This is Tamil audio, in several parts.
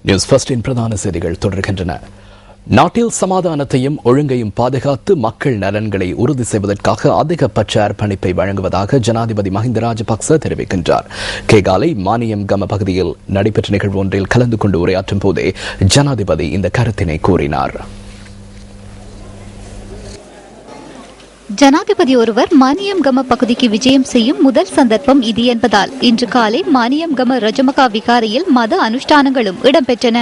நியூஸ் ஃபர்ஸ்டின் பிரதான செய்திகள் தொடர்கின்றன. நாட்டில் சமாதானத்தையும் ஒழுங்கையும் பாதுகாத்து மக்கள் நலன்களை உறுதி செய்வதற்காக அதிகபட்ச அர்ப்பணிப்பை வழங்குவதாக ஜனாதிபதி மஹிந்த ராஜபக்ச தெரிவிக்கின்றார். கேகாலை மானியம் கம பகுதியில் நடைபெற்ற நிகழ்வு ஒன்றில் கலந்து கொண்டு உரையாற்றும் போதே ஜனாதிபதி இந்த கருத்தினை கூறினார். ஜனாதிபதி ஒருவர் மானியம்கம பகுதிக்கு விஜயம் செய்யும் முதல் சந்தர்ப்பம் இது என்பதால் இன்று காலை மானியம்கம ரஜமகா விகாரையில் மத அனுஷ்டானங்களும் இடம்பெற்றன.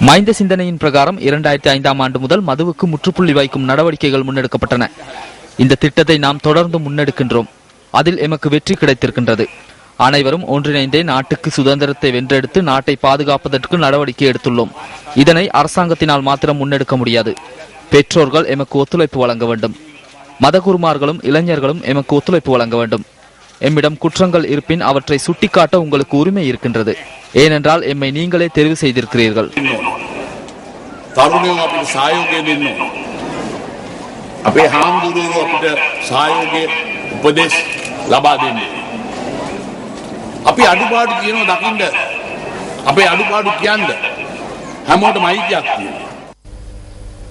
மைந்த சிந்தனையின் பிரகாரம் 2005ஆம் ஆண்டு முதல் மதுவுக்கு முற்றுப்புள்ளி வைக்கும் நடவடிக்கைகள் முன்னெடுக்கப்பட்டன. இந்த திட்டத்தை நாம் தொடர்ந்து முன்னெடுக்கின்றோம். அதில் எமக்கு வெற்றி கிடைத்திருக்கின்றது. அனைவரும் ஒன்றிணைந்தே நாட்டுக்கு சுதந்திரத்தை வென்றெடுத்து நாட்டை பாதுகாப்பதற்கு நடவடிக்கை எடுத்துள்ளோம். இதனை அரசாங்கத்தினால் மாத்திரம் முன்னெடுக்க முடியாது. பெற்றோர்கள் எமக்கு ஒத்துழைப்பு வழங்க வேண்டும். மதகுருமார்களும் இளைஞர்களும் எமக்கு ஒத்துழைப்பு வழங்க வேண்டும். எம்மிடம் குற்றங்கள் இருப்பின் அவற்றை சுட்டிக்காட்ட உங்களுக்கு உரிமை இருக்கின்றது. ஏனென்றால் எம்மை நீங்களே தெரிவு செய்திருக்கிறீர்கள். අපේ අඩුපාඩු කියනවා දකින්න අපේ අඩුපාඩු කියන්න හැමෝටම අයිතියක් තියෙනවා.